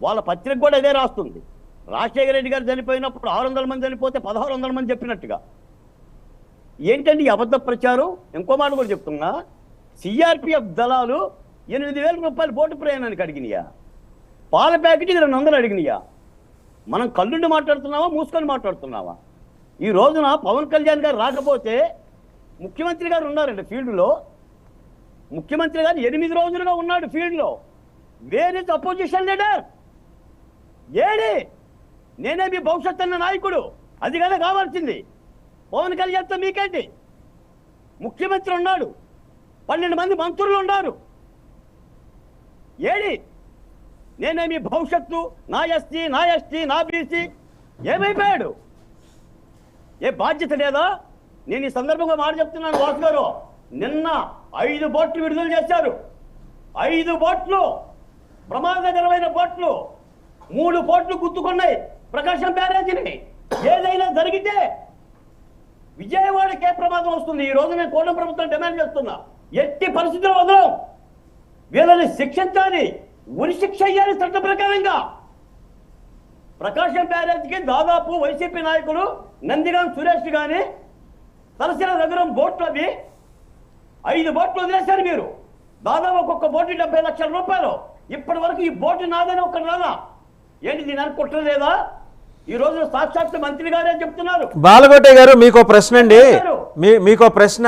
వాళ్ళ పత్రిక కూడా ఇదే రాస్తుంది. రాజశేఖర రెడ్డి గారు చనిపోయినప్పుడు 600 మంది చనిపోతే 1600 మంది చెప్పినట్టుగా. ఏంటండి ఈ అబద్ధ ప్రచారం? ఇంకో మాట కూడా చెప్తున్నా, సిఆర్పిఎఫ్ దళాలు 8,000 రూపాయలు బోటు ప్రయాణానికి అడిగినాయా? పాల ప్యాకెట్ 200 అడిగినాయా? మనం కళ్ళుండి మాట్లాడుతున్నావా, మూసుకొని మాట్లాడుతున్నావా? ఈ రోజున పవన్ కళ్యాణ్ గారు రాకపోతే ముఖ్యమంత్రి గారు ఉన్నారండి ఫీల్డ్లో. ముఖ్యమంత్రి గారు 8 రోజులుగా ఉన్నాడు ఫీల్డ్లో. Where is opposition leader? AD? నేనే మీ భవిష్యత్తు అన్న నాయకుడు, అది కదా కావాల్సింది. పవన్ కళ్యాణ్తో మీకేంటి? ముఖ్యమంత్రి ఉన్నాడు, 12 మంది మంత్రులు ఉన్నారు. ఏడి? నేనే మీ భవిష్యత్తు, నా ఎస్టీ, నా ఎస్టీ, నా బీసీ. ఏమైపోయాడు? ఏ బాధ్యత లేదా? నేను ఈ సందర్భంగా మాట చెప్తున్నాను వాసు గారు. నిన్న 5 బోట్లు విడుదల చేశారు. 5 బోట్లు, ప్రమాదకరమైన బోట్లు. 3 బోట్లు గుర్తుకున్నాయి ప్రకాశం బ్యారేజీని. ఏదైనా జరిగితే విజయవాడకే ప్రమాదం వస్తుంది. ఈ రోజు నేను కూటమి ప్రభుత్వం డిమాండ్ చేస్తున్నా, ఎట్టి పరిస్థితుల్లో వదలం. వీళ్ళని శిక్షించాలి, ఉరి శిక్ష అయ్యాలి చట్ట ప్రకారంగా. ప్రకాశం బ్యారేజ్కి దాదాపు వైసీపీ నాయకులు నందిగాం సురేష్ గాని, తలసిల నగరం బోట్లు అవి 5 బోట్లు వదిలేశారు మీరు. దాదాపు ఒక్కొక్క బోటు 70 లక్షల రూపాయలు. ఇప్పటి వరకు ఈ బోటు నాదని ఒక్కటి రాదా? ఏంటి దీని అనుకుంటలేదా? ఈ రోజు సాక్షాత్ మంత్రి గారే చెప్తున్నారు. బాలకోటే గారు మీకో ప్రశ్న అండి, మీకో ప్రశ్న.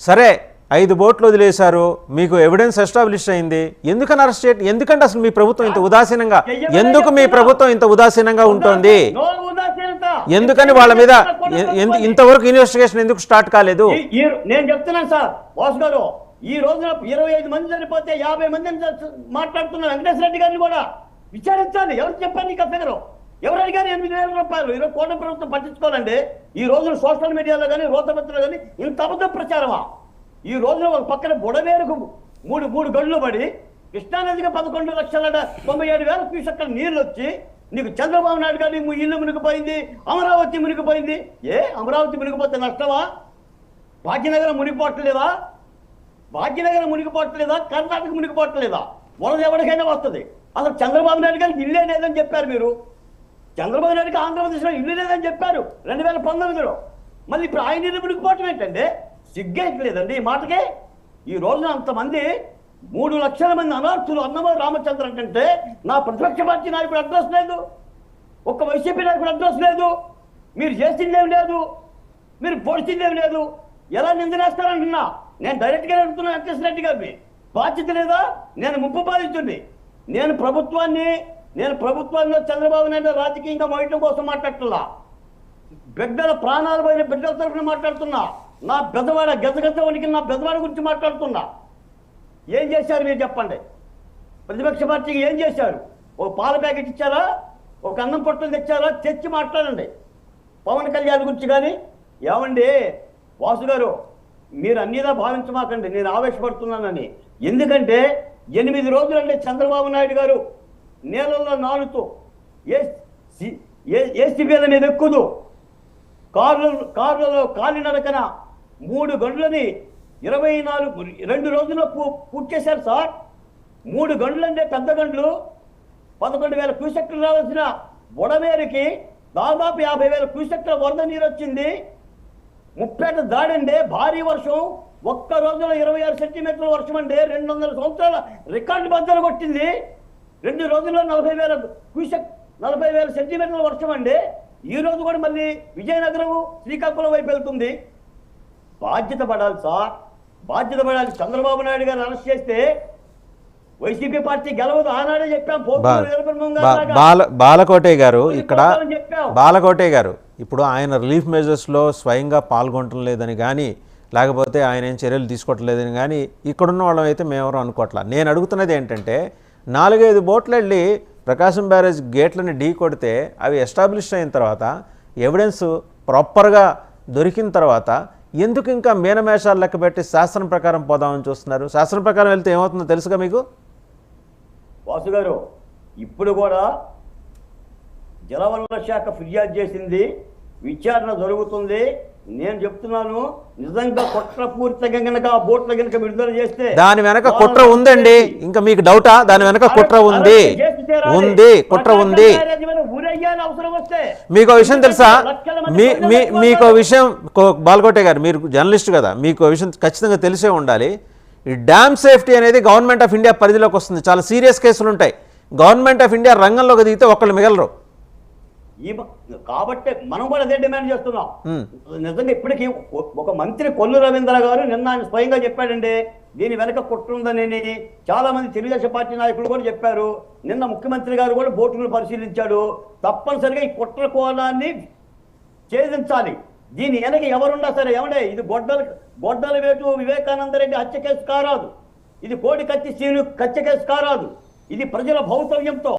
సరే 5 బోట్లు వదిలేశారు, మీకు ఎవిడెన్స్ ఎస్టాబ్లిష్ అయింది, ఎందుకని అరెస్ట్ చేయడం? ఎందుకంటే అసలు మీ ప్రభుత్వం ఇంత ఉదాసీనంగా, ఎందుకు మీ ప్రభుత్వం ఇంత ఉదాసీనంగా ఉంటుంది? ఎందుకని వాళ్ళ మీద ఇంతవరకు ఇన్వెస్టిగేషన్ ఎందుకు స్టార్ట్ కాలేదు? నేను చెప్తున్నాను సార్ వాసు గారు, ఈ రోజున 25 మంది చనిపోతే 50 మంది మాట్లాడుతున్న వెంకటేశ్వర రెడ్డి గారిని కూడా విచారించాలి. ఎవరు చెప్పారు నీకు ఫిగరు? ఎవరు అడిగారు 8,000 రూపాయలు? ఈరోజు కూటమి ప్రభుత్వం పట్టించుకోవాలండి. ఈ రోజున సోషల్ మీడియాలో కానీ, రోతపత్రిలో కానీ ఇంత అబద్ధ ప్రచారమా? ఈ రోజున ఒక పక్కన బుడవేరుకు 3 గంటలు పడి కృష్ణానదిగా 11,97,000 క్యూసెక్ల నీళ్ళు వచ్చి నీకు చంద్రబాబు నాయుడు గారి ఇల్లు మునిగిపోయింది, అమరావతి మునిగిపోయింది. అమరావతి మునిగిపోతే నష్టమా? భాగ్యనగరం మునిగిపోవట్లేదా? భాగ్యనగరం మునిగిపోవట్లేదా? కర్ణాటక మునిగిపోవట్లేదా? వరద ఎవరికైనా వస్తుంది. అసలు చంద్రబాబు నాయుడు గారికి ఇల్లే లేదని చెప్పారు మీరు. చంద్రబాబు నాయుడుకి ఆంధ్రప్రదేశ్లో ఇల్లు లేదని చెప్పారు 2019లో. మళ్ళీ ఇప్పుడు ఆయన ఇల్లు మునిగిపోవటం ఏంటంటే సిగ్గేయట్లేదండి ఈ మాటకే. ఈ రోజున అంతమంది 3 లక్షల మంది అనార్థులు అన్నమయ్య రామచంద్ర అంటే నా ప్రతిపక్ష పార్టీ నాయకుడు అడ్రస్ లేదు, ఒక్క వైసీపీ నాయకుడు అడ్రస్ లేదు. మీరు చేసిందేం లేదు, మీరు పొడిచిందేం లేదు. ఎలా నిందనేస్తారంటున్నా? నేను డైరెక్ట్గా అడుగుతున్నా వెంకటేశ్వర రెడ్డి గారిని. బాధ్యత లేదా? నేను ముప్పు బాధితుడిని. నేను ప్రభుత్వాల్లో చంద్రబాబు నాయుడు రాజకీయంగా మోయటం కోసం మాట్లాడుతున్నా. బిడ్డల ప్రాణాలు పోయిన బిడ్డల తరఫున మాట్లాడుతున్నా. నా బెదవాడ గజగజ వణికి నా బెదవాడ గురించి మాట్లాడుతున్నా. ఏం చేశారు మీరు చెప్పండి? ప్రతిపక్ష పార్టీకి ఏం చేశారు? ఒక పాల ప్యాకెట్ ఇచ్చారా? ఒక అన్నం పొట్టలు తెచ్చారా? తెచ్చి మాట్లాడండి పవన్ కళ్యాణ్ గురించి. కానీ ఏమండి వాసు గారు, మీరు అన్నిదా భావించమాకండి నేను ఆవేశపడుతున్నానని. ఎందుకంటే 8 రోజులంటే చంద్రబాబు నాయుడు గారు నేలల్లో నాలుతూ ఏసీబీల మీద ఎక్కుదు, కార్లలో కాలినడకన 3 గంటలని 2 రోజుల్లో పూర్తి చేశారు సార్. 3 గంటలంటే పెద్ద గంటలు. 11,000 క్యూసెక్లు రావాల్సిన బుడమేరుకి దాదాపు 50,000 క్యూసెక్ల వరద నీరు వచ్చింది. ముప్పేట దాడండి భారీ వర్షం. ఒక్క రోజులో 26 సెంటీమీటర్ల వర్షం అండి. 200 సంవత్సరాల రికార్డు బద్దలు కొట్టింది. 2 రోజుల్లో 40,000 సెంటీమీటర్ల వర్షం అండి. ఈ రోజు కూడా మళ్ళీ విజయనగరం శ్రీకాకుళం వైపు వెళ్తుంది. బాధ్యత పడాలి సార్, బాధ్యత పడాలి. చంద్రబాబు నాయుడు గారు అరెస్ట్ చేస్తే వైసీపీ పార్టీ గెలవదు. ఆనాడే చెప్పాం. బాలకోటే గారు ఇక్కడ బాలకోటే గారు ఇప్పుడు ఆయన రిలీఫ్ మెజర్స్లో స్వయంగా పాల్గొనటం లేదని కానీ, లేకపోతే ఆయన ఏం చర్యలు తీసుకోవట్లేదని కానీ ఇక్కడున్న వాళ్ళం అయితే మేమెవరూ అనుకోవట్లా. నేను అడుగుతున్నది ఏంటంటే 4-5 బోట్లు వెళ్ళి ప్రకాశం బ్యారేజ్ గేట్లని ఢీ కొడితే అవి ఎస్టాబ్లిష్ అయిన తర్వాత, ఎవిడెన్స్ ప్రాపర్గా దొరికిన తర్వాత ఎందుకు ఇంకా మీనమేషాలు లెక్క పెట్టి శాస్త్రం ప్రకారం పోదామని చూస్తున్నారు? శాస్త్రం ప్రకారం వెళ్తే ఏమవుతుందో తెలుసుగా మీకు వాసు గారు. ఇప్పుడు కూడా జలవనరుల శాఖ ఫిర్యాదు చేసింది, విచారణ జరుగుతుంది. నేను చెప్తున్నాను, నిజంగా కుట్రపూరితంగా గనక ఆ బోట్ల గనక విడుదల చేస్తే దాని వెనక కుట్ర ఉందండి. ఇంకా మీకు డౌటా? దాని వెనక కుట్ర ఉంది, కుట్ర ఉంది. ఊరయ్యాలి అవసరం వస్తే. మీకు విషయం తెలుసా? మీకు విషయం బాలకోటే గారు, మీరు జర్నలిస్ట్ కదా, మీకు విషయం ఖచ్చితంగా తెలిసే ఉండాలి. ఈ డ్యామ్ సేఫ్టీ అనేది గవర్నమెంట్ ఆఫ్ ఇండియా పరిధిలోకి వస్తుంది. చాలా సీరియస్ కేసులు ఉంటాయి. గవర్నమెంట్ ఆఫ్ ఇండియా రంగంలోకి దిగితే ఒకళ్ళు మిగలరు. కాబట్టి మనం కూడా అదే డిమాండ్ చేస్తున్నాం. నిజంగా ఇప్పటికీ ఒక మంత్రి కొల్లు రవీంద్ర గారు నిన్న ఆయన స్వయంగా చెప్పాడండి, దీని వెనక కుట్ర ఉందని. చాలా మంది తెలుగుదేశం పార్టీ నాయకులు కూడా చెప్పారు. నిన్న ముఖ్యమంత్రి గారు కూడా బోటును పరిశీలించాడు. తప్పనిసరిగా ఈ కుట్ర కోణాన్ని ఛేదించాలి. దీని వెనక ఎవరున్నా సరే, ఏమండే ఇది గొడ్డల వేటు వివేకానంద రెడ్డి హత్య కేసు కారాదు, ఇది కోడి కత్తి శ్రీను హత్య కేసు కారాదు, ఇది ప్రజల భౌతవ్యంతో